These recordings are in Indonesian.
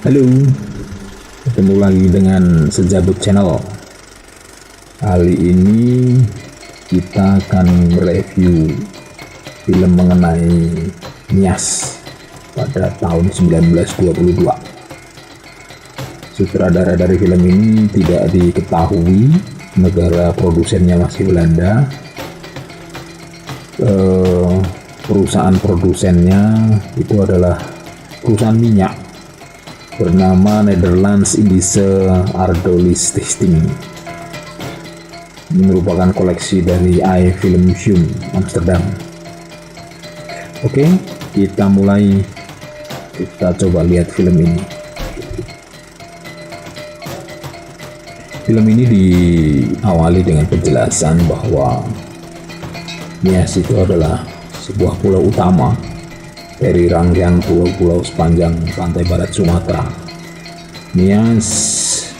Halo, ketemu lagi dengan Sejabut Channel. Kali ini kita akan mereview film mengenai Nias pada tahun 1922. Sutradara dari film ini tidak diketahui, negara produsennya masih Belanda. Perusahaan produsennya itu adalah perusahaan minyak bernama Nederlands Indische Aardoliestichting. Ini merupakan koleksi dari AI Film Museum Amsterdam. Oke, kita mulai. Kita coba lihat film ini. Film ini diawali dengan penjelasan bahwa Nias itu adalah sebuah pulau utama dari rangkaian pulau-pulau sepanjang pantai barat Sumatera. Nias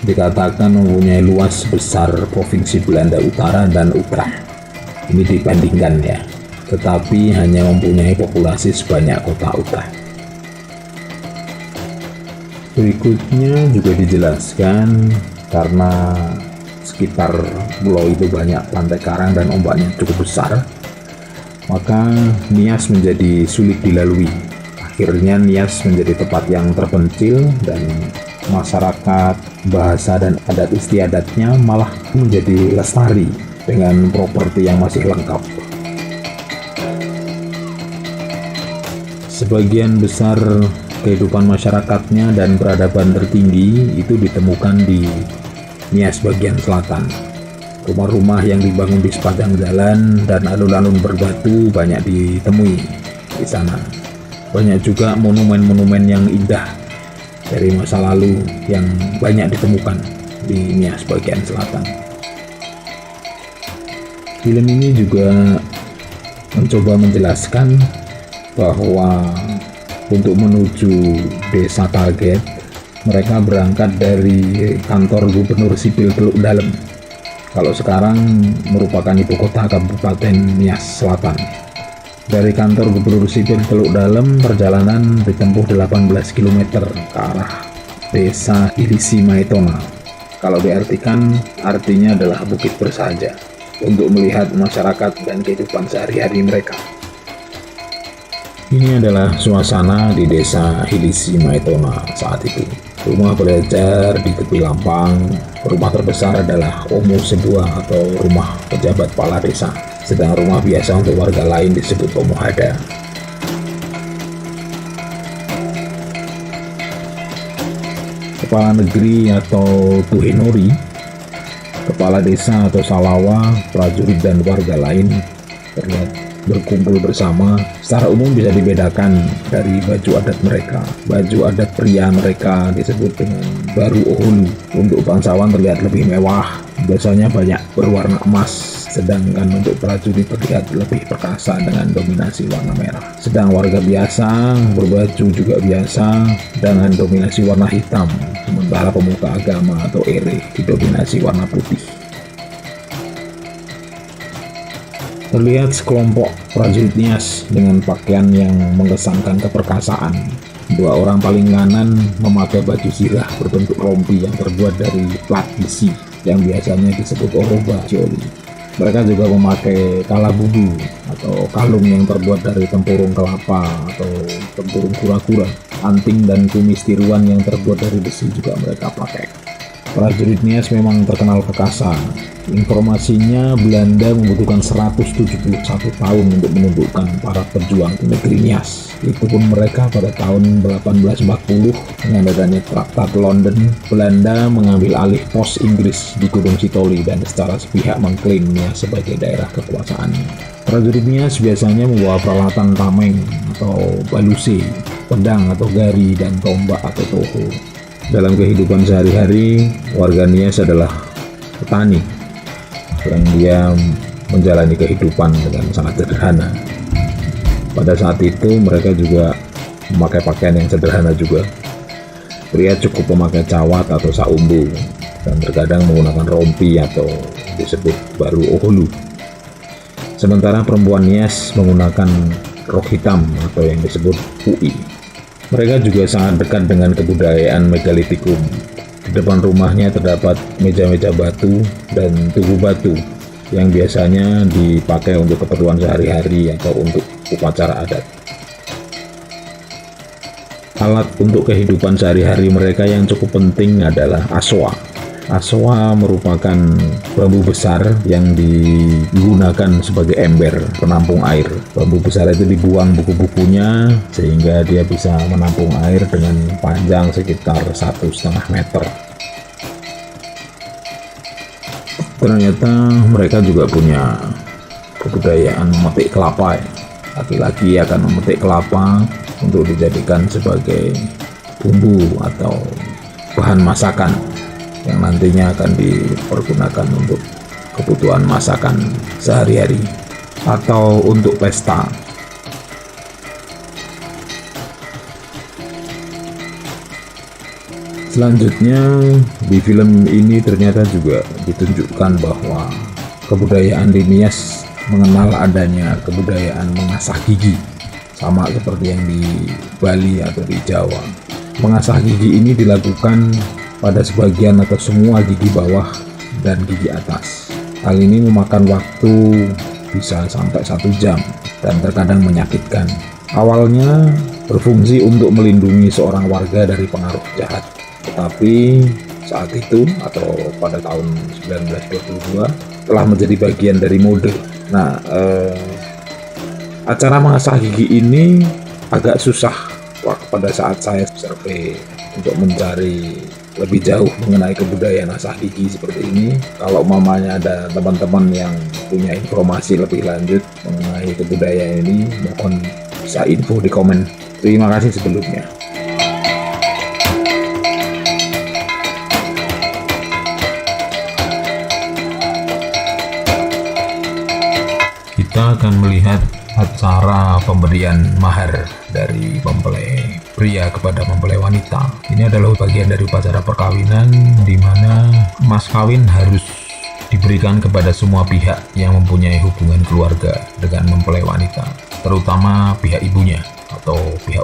dikatakan mempunyai luas besar provinsi Belanda Utara dan Utrecht. Ini dibandingkan ya, tetapi hanya mempunyai populasi sebanyak kota Utrecht. Berikutnya juga dijelaskan karena sekitar pulau itu banyak pantai karang dan ombaknya cukup besar, maka Nias menjadi sulit dilalui. Akhirnya Nias menjadi tempat yang terpencil dan masyarakat, bahasa dan adat istiadatnya malah menjadi lestari dengan properti yang masih lengkap. Sebagian besar kehidupan masyarakatnya dan peradaban tertinggi itu ditemukan di Nias bagian selatan. Rumah-rumah yang dibangun di sepanjang jalan dan alun-alun berbatu banyak ditemui di sana. Banyak juga monumen-monumen yang indah dari masa lalu yang banyak ditemukan di Nias bagian selatan. Film ini juga mencoba menjelaskan bahwa untuk menuju desa target, mereka berangkat dari kantor Gubernur Sipil Teluk Dalem. Kalau sekarang merupakan ibu kota Kabupaten Nias Selatan. Dari kantor Gubernur Sipil Teluk Dalem, perjalanan ditempuh 18 km ke arah desa Ilisi Maitona. Kalau diartikan, artinya adalah bukit bersahaja, untuk melihat masyarakat dan kehidupan sehari-hari mereka. Ini adalah suasana di desa Ilisi Maitona saat itu. Rumah belajar di tepi lampang. Rumah terbesar adalah Omo Sebuah atau rumah pejabat kepala desa, sedang rumah biasa untuk warga lain disebut Omo Hada. Kepala negeri atau Tuhenori, kepala desa atau Salawa, prajurit dan warga lain terlihat berkumpul bersama. Secara umum bisa dibedakan dari baju adat mereka. Baju adat pria mereka disebut dengan baru ohulu. Untuk bangsawan terlihat lebih mewah, biasanya banyak berwarna emas, sedangkan untuk prajurit terlihat lebih perkasa dengan dominasi warna merah. Sedang warga biasa berbaju juga biasa dengan dominasi warna hitam, sementara pemuka agama atau ere didominasi warna putih. Terlihat sekelompok prajurit Nias dengan pakaian yang mengesankan keperkasaan. Dua orang paling kanan memakai baju zirah berbentuk rompi yang terbuat dari plat besi yang biasanya disebut oroba joli. Mereka juga memakai kalabubu atau kalung yang terbuat dari tempurung kelapa atau tempurung kura-kura. Anting dan kumis tiruan yang terbuat dari besi juga mereka pakai. Prajurit Nias memang terkenal perkasa. Informasinya Belanda membutuhkan 171 tahun untuk menundukkan para pejuang di negeri Nias. Itu pun mereka pada tahun 1840 dengan adanya Traktat London, Belanda mengambil alih pos Inggris di Gunung Sitoli dan secara sepihak mengklaim Nias sebagai daerah kekuasaannya. Prajurit Nias biasanya membawa peralatan tameng atau baluse, pedang atau gari, dan tombak atau toho. Dalam kehidupan sehari-hari, warga Nias adalah petani yang dia menjalani kehidupan dengan sangat sederhana. Pada saat itu mereka juga memakai pakaian yang sederhana juga. Pria cukup memakai cawat atau saumbu dan terkadang menggunakan rompi atau disebut baru ohulu. Sementara perempuan Nias menggunakan rok hitam atau yang disebut UI. Mereka juga sangat dekat dengan kebudayaan megalitikum. Di depan rumahnya terdapat meja-meja batu dan tugu batu yang biasanya dipakai untuk keperluan sehari-hari atau untuk upacara adat. Alat untuk kehidupan sehari-hari mereka yang cukup penting adalah aswa. Aswa merupakan bambu besar yang digunakan sebagai ember penampung air. Bambu besar itu dibuang buku-bukunya sehingga dia bisa menampung air dengan panjang sekitar 1,5 meter. Ternyata mereka juga punya kebudayaan memetik kelapa. Laki-laki akan memetik kelapa untuk dijadikan sebagai bumbu atau bahan masakan yang nantinya akan dipergunakan untuk kebutuhan masakan sehari-hari atau untuk pesta. Selanjutnya, di film ini ternyata juga ditunjukkan bahwa kebudayaan di Nias mengenal adanya kebudayaan mengasah gigi, sama seperti yang di Bali atau di Jawa. Mengasah gigi ini dilakukan pada sebagian atau semua gigi bawah dan gigi atas. Hal ini memakan waktu bisa sampai 1 jam dan terkadang menyakitkan. Awalnya berfungsi untuk melindungi seorang warga dari pengaruh jahat, tetapi saat itu atau pada tahun 1922 telah menjadi bagian dari mode. Nah, acara mengasah gigi ini agak susah pada saat saya survei untuk mencari lebih jauh mengenai kebudayaan asah gigi seperti ini. Kalau mamanya ada teman-teman yang punya informasi lebih lanjut mengenai kebudayaan ini, mohon bisa info di komen. Terima kasih sebelumnya. Kita akan melihat acara pemberian mahar dari mempelai pria kepada mempelai wanita. Ini adalah bagian dari upacara perkawinan di mana mas kawin harus diberikan kepada semua pihak yang mempunyai hubungan keluarga dengan mempelai wanita, terutama pihak ibunya atau pihak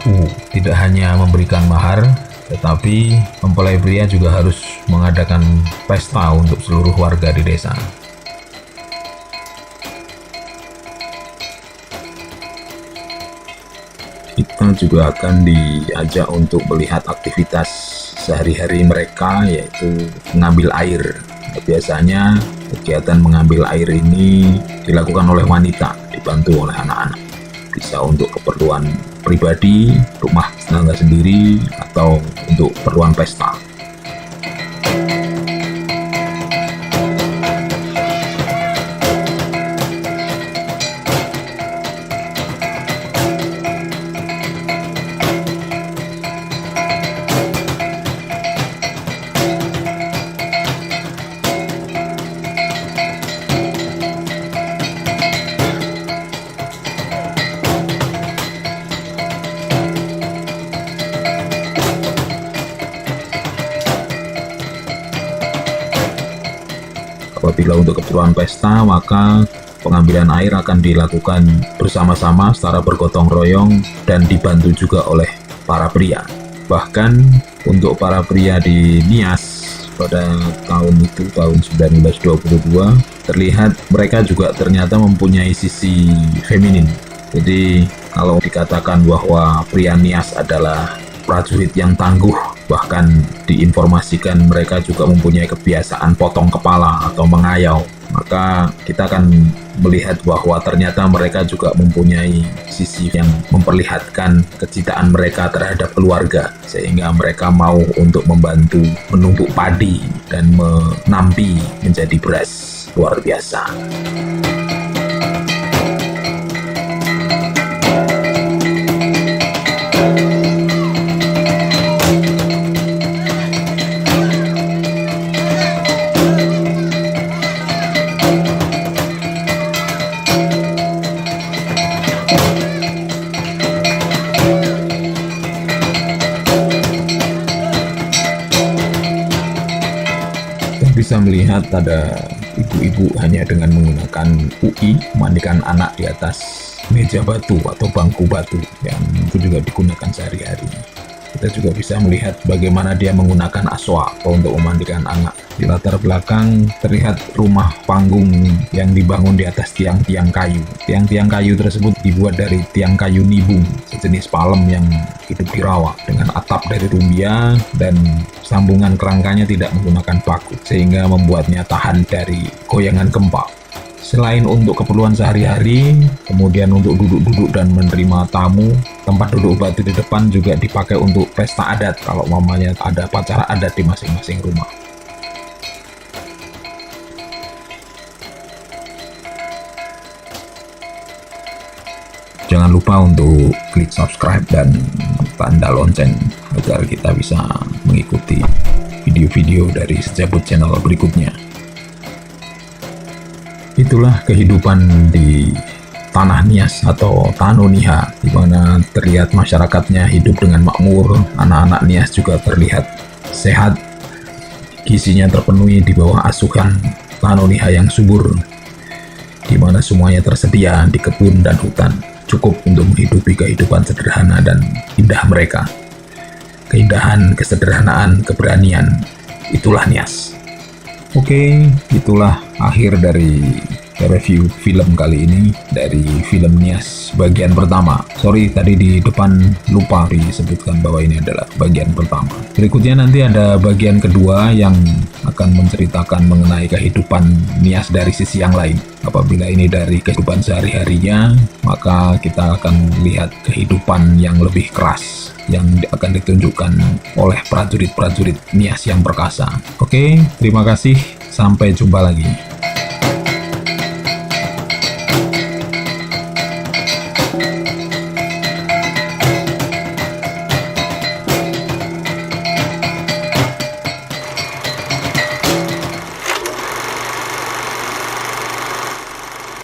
Tidak hanya memberikan mahar, tetapi mempelai pria juga harus mengadakan pesta untuk seluruh warga di desa. Kita juga akan diajak untuk melihat aktivitas sehari-hari mereka, yaitu mengambil air. Biasanya kegiatan mengambil air ini dilakukan oleh wanita, dibantu oleh anak-anak. Bisa untuk keperluan pribadi, rumah tangga sendiri, atau untuk keperluan pesta. Apabila untuk keperluan pesta, maka pengambilan air akan dilakukan bersama-sama secara bergotong royong dan dibantu juga oleh para pria. Bahkan untuk para pria di Nias pada tahun itu, tahun 1922, terlihat mereka juga ternyata mempunyai sisi feminin. Jadi kalau dikatakan bahwa pria Nias adalah prajurit yang tangguh, bahkan diinformasikan mereka juga mempunyai kebiasaan potong kepala atau mengayau, maka kita akan melihat bahwa ternyata mereka juga mempunyai sisi yang memperlihatkan kecintaan mereka terhadap keluarga, sehingga mereka mau untuk membantu menumbuk padi dan menampi menjadi beras. Luar biasa. Bisa melihat ada ibu-ibu hanya dengan menggunakan UI memandikan anak di atas meja batu atau bangku batu yang itu juga digunakan sehari-hari. kita juga bisa melihat bagaimana dia menggunakan aswa untuk memandikan anak. Di latar belakang terlihat rumah panggung yang dibangun di atas tiang-tiang kayu. Tiang-tiang kayu tersebut dibuat dari tiang kayu nibung, sejenis palem yang hidup di rawa, dengan atap dari rumbia dan sambungan kerangkanya tidak menggunakan paku, sehingga membuatnya tahan dari goyangan gempa. Selain untuk keperluan sehari-hari, kemudian untuk duduk-duduk dan menerima tamu, tempat duduk batu di depan juga dipakai untuk pesta adat kalau mamanya ada acara adat di masing-masing rumah. Jangan lupa untuk klik subscribe dan tanda lonceng agar kita bisa mengikuti video-video dari Secabut Channel berikutnya. Itulah kehidupan di Tanah Nias atau Tano Niha, di mana terlihat masyarakatnya hidup dengan makmur. Anak-anak Nias juga terlihat sehat, gizinya terpenuhi di bawah asuhan Tano Niha yang subur, di mana semuanya tersedia di kebun dan hutan, cukup untuk menghidupi kehidupan sederhana dan indah mereka. Keindahan, kesederhanaan, keberanian, itulah Nias. Oke, itulah akhir dari review film kali ini, dari film Nias bagian pertama. Sorry, tadi di depan lupa disebutkan bahwa ini adalah bagian pertama. Berikutnya nanti ada bagian kedua yang akan menceritakan mengenai kehidupan Nias dari sisi yang lain. Apabila ini dari kehidupan sehari-harinya, maka kita akan lihat kehidupan yang lebih keras yang akan ditunjukkan oleh prajurit-prajurit Nias yang perkasa. Oke, terima kasih. Sampai jumpa lagi.